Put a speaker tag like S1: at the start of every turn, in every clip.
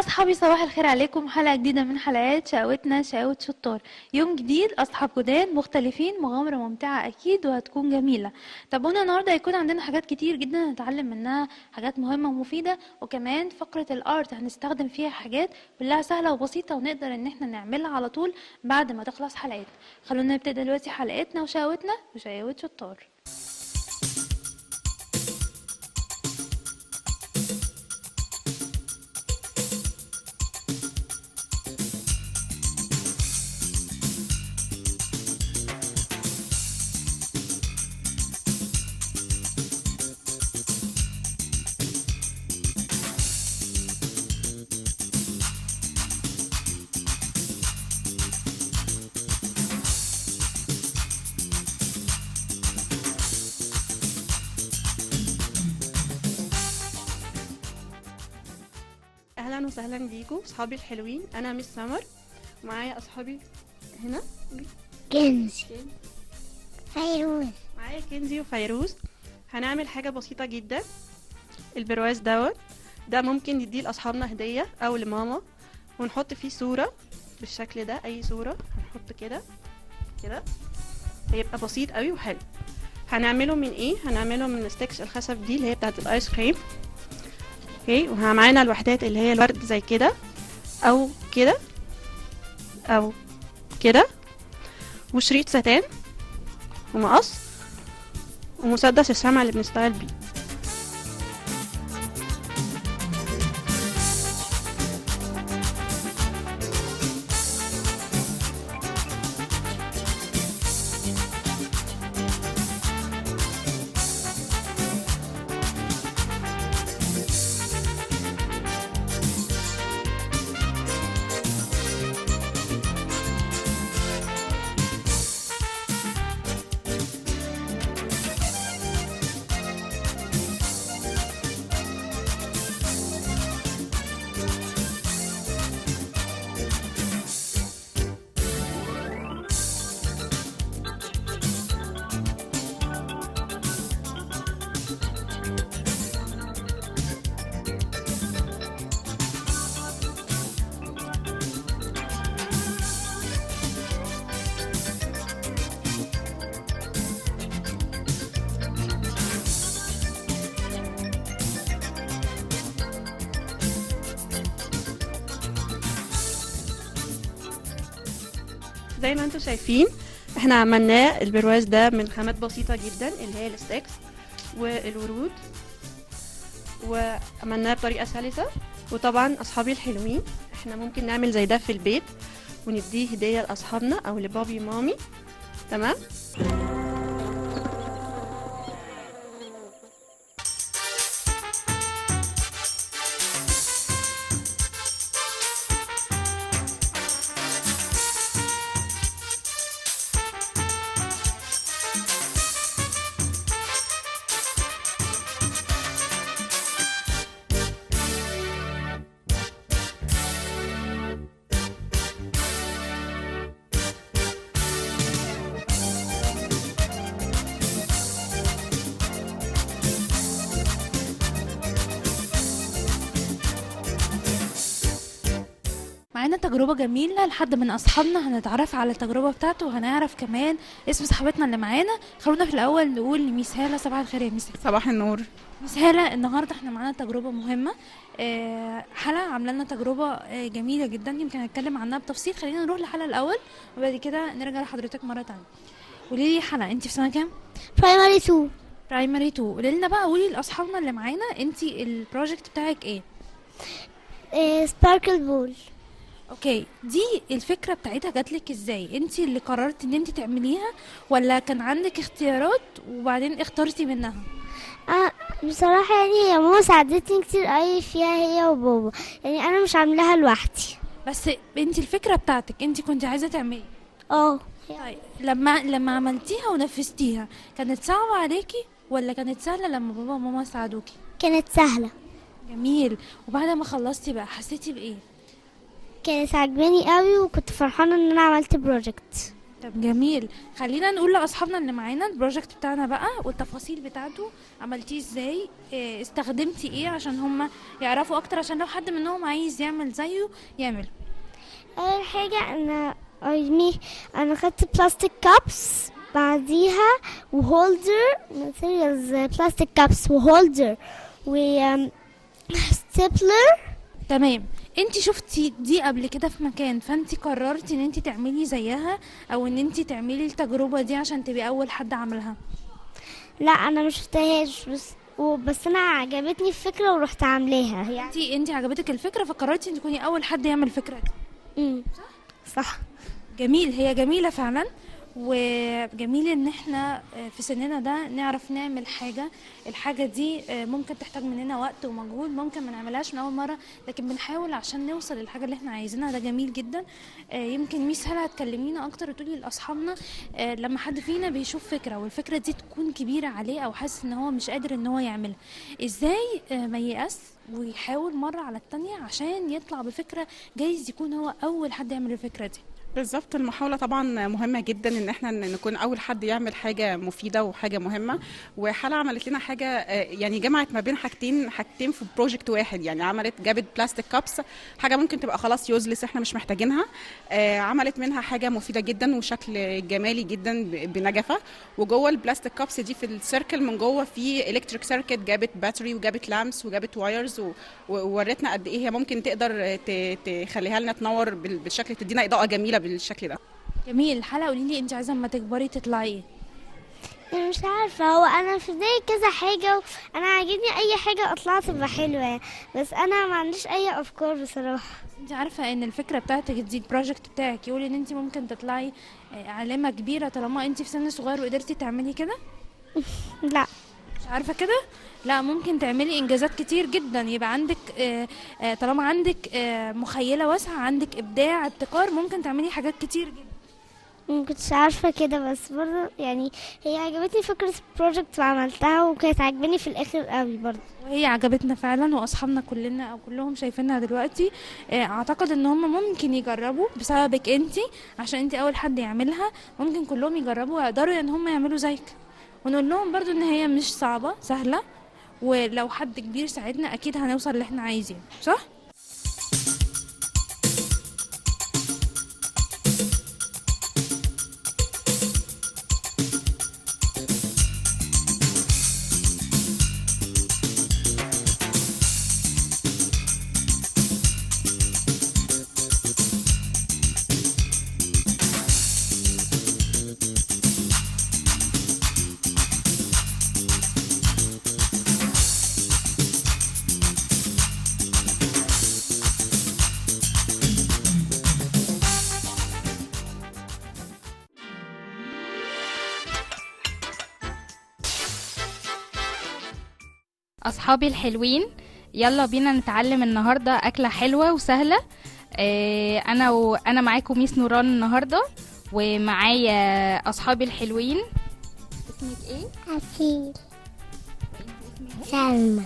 S1: أصحابي صباح الخير عليكم. حلقة جديدة من حلقات شقاوتنا شقاوة شطار. يوم جديد، أصحاب جداد مختلفين، مغامرة ممتعة أكيد وهتكون جميلة. تابعونا النهاردة، هيكون عندنا حاجات كتير جدا نتعلم منها، حاجات مهمة ومفيدة، وكمان فقرة الأرت هنستخدم فيها حاجات كلها سهلة وبسيطة ونقدر إن احنا نعملها على طول بعد ما تخلص حلقات. خلونا نبتدي دلوقتي حلقتنا وشقاوتنا وشقاوة شطار.
S2: اهلا وسهلا بيكم صحابي الحلوين. انا مس سمر، معايا اصحابي هنا
S3: كنزي فيروز.
S2: معايا كنزي وفيروز. هنعمل حاجه بسيطه جدا. البرواز ده ممكن نديه لاصحابنا هديه او لماما، ونحط فيه صوره بالشكل ده. اي صوره هنحط كده كده، هيبقى بسيط قوي وحلو. هنعمله من ايه؟ هنعمله من ستيكس الخشب دي اللي هي بتاعه الايس كريم. اوكي، ومعانا الوحدات اللي هي الورد زي كده او كده او كده، وشريط ستان ومقص ومسدس الشمع اللي بنشتغل بيه. زي ما انتم شايفين احنا عملناه البرواز ده من خامات بسيطة جدا اللي هي الستيكس والورود، وعملناه بطريقة سلسة. وطبعا اصحابي الحلوين احنا ممكن نعمل زي ده في البيت ونديه هدية لاصحابنا او لبابي ومامي. تمام.
S1: معانا تجربة جميلة لحد من أصحابنا، هنتعرف على التجربة بتاعته وهنعرف كمان اسم صاحبتنا اللي معانا. خلونا في الأول نقول لميس هالة صباح الخير يا ميس.
S4: صباح النور.
S1: ميس هالة، النهاردة احنا معانا تجربة مهمة. حلا عاملة لنا تجربة جميلة جدا، يمكن هنتكلم عنها بتفصيل. خلينا نروح لحلا الأول وبعد كده نرجع لحضرتك مرة تانية. قولي لي حلا، انت في سنة كام؟
S3: برايمري 2.
S1: برايمري 2. قولي لنا بقى، قولي لأصحابنا اللي معانا، انت البروجكت بتاعك ايه؟
S3: سباركل بول.
S1: اوكي، دي الفكرة بتاعتها جاتلك ازاي؟ انت اللي قررتي ان انت تعمليها ولا كان عندك اختيارات وبعدين اخترتي منها؟
S3: بصراحة يعني هي ماما ساعدتني كتير قوي فيها، هي وبابا، يعني انا مش عاملاها لوحدي.
S1: بس انت الفكرة بتاعتك انت كنت عايزة تعملي.
S3: اه
S1: طيب لما عملتيها ونفذتيها كانت صعبة عليكي ولا كانت سهلة لما بابا وماما ساعدوكي؟
S3: كانت سهلة.
S1: جميل. وبعد ما خلصتي بقى حسيتي بايه؟
S3: كانت عجباني قوي وكنت فرحانة ان انا عملت بروجكت.
S1: طب جميل، خلينا نقول لاصحابنا اللي معانا البروجكت بتاعنا بقى والتفاصيل بتاعته، عملتيه ازاي، استخدمتي ايه عشان هم يعرفوا اكتر، عشان لو حد منهم عايز يعمل زيه يعمل.
S3: اول حاجه انا خدت بلاستيك كابس، بعديها وهولدر ماتيريالز بلاستيك كابس وهولدر و ستيبلر.
S1: تمام، انت شفتي دي قبل كده في مكان فانت قررتي ان انت تعملي زيها، او ان انت تعملي التجربة دي عشان تبقي اول حد عملها؟
S3: لا انا ما شفتهاش، بس انا عجبتني الفكره ورحت عاملاها يعني.
S1: انت عجبتك الفكرة فقررتي ان تكوني اول حد يعمل الفكرة دي.
S3: صح.
S1: جميل، هي جميلة فعلا، وجميل ان احنا في سننا ده نعرف نعمل حاجة. الحاجة دي ممكن تحتاج مننا وقت ومجهود، ممكن ما نعملهاش من اول مرة، لكن بنحاول عشان نوصل للحاجة اللي احنا عايزينها. ده جميل جدا. يمكن ميس هلا هتكلمينا اكتر وتقولي لاصحابنا لما حد فينا بيشوف فكرة والفكرة دي تكون كبيرة عليه او حاسس ان هو مش قادر ان هو يعملها، ازاي ما ييأس ويحاول مرة على التانية عشان يطلع بفكرة جايز يكون هو اول حد يعمل الفكرة دي.
S4: بالظبط، المحاولة طبعا مهمة جدا ان احنا نكون اول حد يعمل حاجة مفيدة وحاجة مهمة. وحالة عملت لنا حاجة يعني جمعت ما بين حاجتين في بروجكت واحد. يعني جابت بلاستيك كابس، حاجة ممكن تبقى خلاص يوزلس احنا مش محتاجينها، عملت منها حاجة مفيدة جدا وشكل جمالي جدا بنجفة. وجوه البلاستيك كابس دي في السيركل من جوه في الكتريك سيركت، جابت باتري وجابت لامس وجابت وايرز وورتنا قد ايه هي ممكن تقدر تخليها لنا تنور بالشكل، تدينا اضاءة جميلة بالشكل ده.
S1: جميل. حلا قولي لي انت عايزه اما تكبري تطلعي ايه؟
S3: انا مش عارفه، هو انا في بالي كذا حاجه، انا عاجبني اي حاجه اطلع تبقى حلوه يعني، بس انا ما عنديش اي افكار بصراحه.
S1: انت عارفه ان الفكره بتاعتك دي البروجكت بتاعك يقول ان انت ممكن تطلعي عالمه كبيره طالما انت في سن صغير وقدرتي تعملي كده؟
S3: لا
S1: مش عارفه كده؟ لا، ممكن تعملي انجازات كتير جدا، يبقى عندك طالما عندك مخيله واسعه، عندك ابداع ابتكار، ممكن تعملي حاجات كتير جدا.
S3: ما كنتش عارفه كده، بس برضه يعني هي عجبتني فكره البروجكت وعملتها، وكانت عجباني في الاخر قوي برضه.
S1: وهي عجبتنا فعلا، واصحابنا كلنا او كلهم شايفينها دلوقتي. اعتقد ان هم ممكن يجربوا بسببك انتي، عشان انتي اول حد يعملها. ممكن كلهم يجربوا ويقدروا ان هم يعملوا زيك، ونقول لهم برضو ان هي مش صعبة، سهلة، ولو حد كبير ساعدنا اكيد هنوصل اللي احنا عايزينه، صح؟
S5: أصحابي الحلوين، يلا بينا نتعلم النهاردة أكلة حلوة وسهلة. أنا معاكم ميس نوران النهاردة، ومعايا أصحابي الحلوين. اسمك إيه؟
S3: أسيل. سلمى.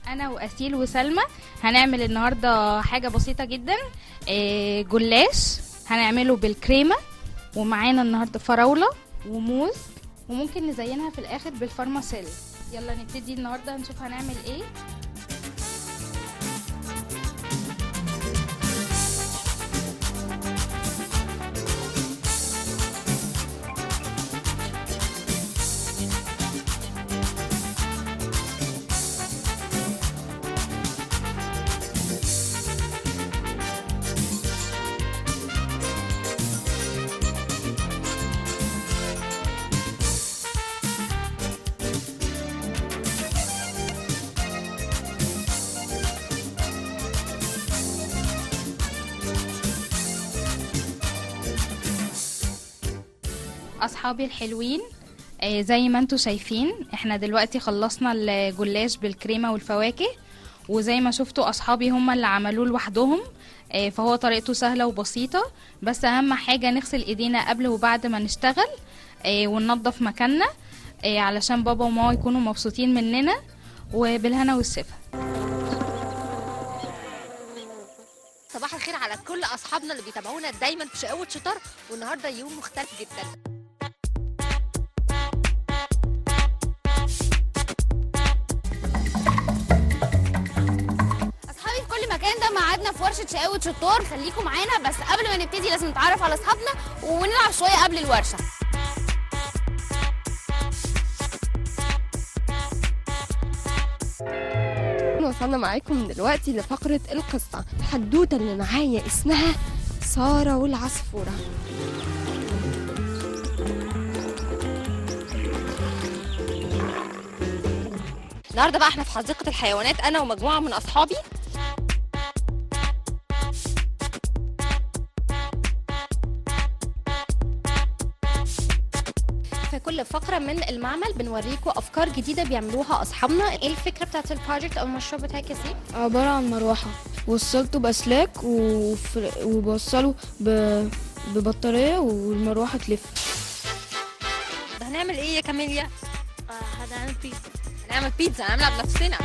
S5: أنا وأسيل وسلمى هنعمل النهاردة حاجة بسيطة جدا، جلاش هنعمله بالكريمة، ومعانا النهاردة فراولة وموز، وممكن نزينها في الآخر بالفرماسيل. يلا نبتدي النهارده نشوف هنعمل ايه. اصحابي الحلوين، زي ما انتوا شايفين احنا دلوقتي خلصنا الجلاش بالكريمة والفواكه، وزي ما شفتوا اصحابي هم اللي عملوه لوحدهم. فهو طريقته سهلة وبسيطة، بس اهم حاجة نغسل ايدينا قبل وبعد ما نشتغل، وننظف مكاننا علشان بابا وماما يكونوا مبسوطين مننا. وبالهنا والشفا.
S6: صباح الخير على كل اصحابنا اللي بيتابعونا دايما في شقاوة شطار، والنهارده يوم مختلف جدا.
S7: اصحابي في كل مكان، ده ميعادنا في ورشه شقاوة شطار، خليكم معانا. بس قبل ما نبتدي لازم نتعرف على اصحابنا ونلعب شويه قبل الورشه.
S8: وصلنا معاكم دلوقتي لفقرة القصة. الحدوتة اللي معايا اسمها سارة والعصفورة.
S6: النهارده بقى احنا في حديقة الحيوانات، انا ومجموعة من اصحابي.
S7: في كل فقره من المعمل بنوريكم افكار جديده بيعملوها اصحابنا. ايه الفكره بتاعت البروجكت او المشروع بتاعك يا سيف؟
S8: عبارة عن مروحة وصلته باسلاك وبوصله ببطارية والمروحة تلف.
S6: ده هنعمل ايه يا كاميليا؟
S7: هنعمل بيتزا.
S6: هنعمل بيتزا، هنعملها بنفسنا.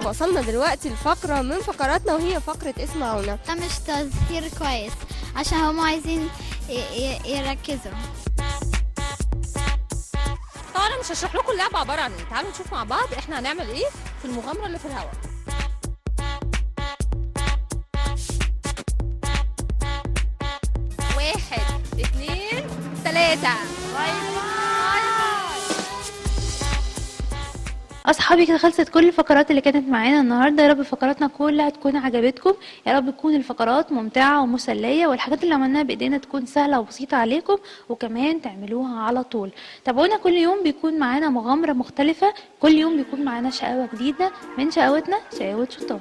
S8: وصلنا دلوقتي لفقرة من فقراتنا وهي فقرة اسمعونا.
S3: ده مش تظهير كويس عشان هم عايزين يركزوا.
S6: طبعا انا مش هشرح لكم اللعبة عبارة عن ايه، تعالوا نشوف مع بعض احنا هنعمل ايه في المغامرة اللي في الهواء. 1 2 3 باي باي.
S1: اصحابي كده خلصت كل الفقرات اللي كانت معانا النهارده. يا رب فقراتنا كلها تكون عجبتكم، يا رب تكون الفقرات ممتعه ومسليه، والحاجات اللي عملناها بايدينا تكون سهله وبسيطه عليكم، وكمان تعملوها على طول. تابعونا كل يوم بيكون معانا مغامره مختلفه، كل يوم بيكون معانا شقاوه جديده من شقاوتنا شقاوة شطار.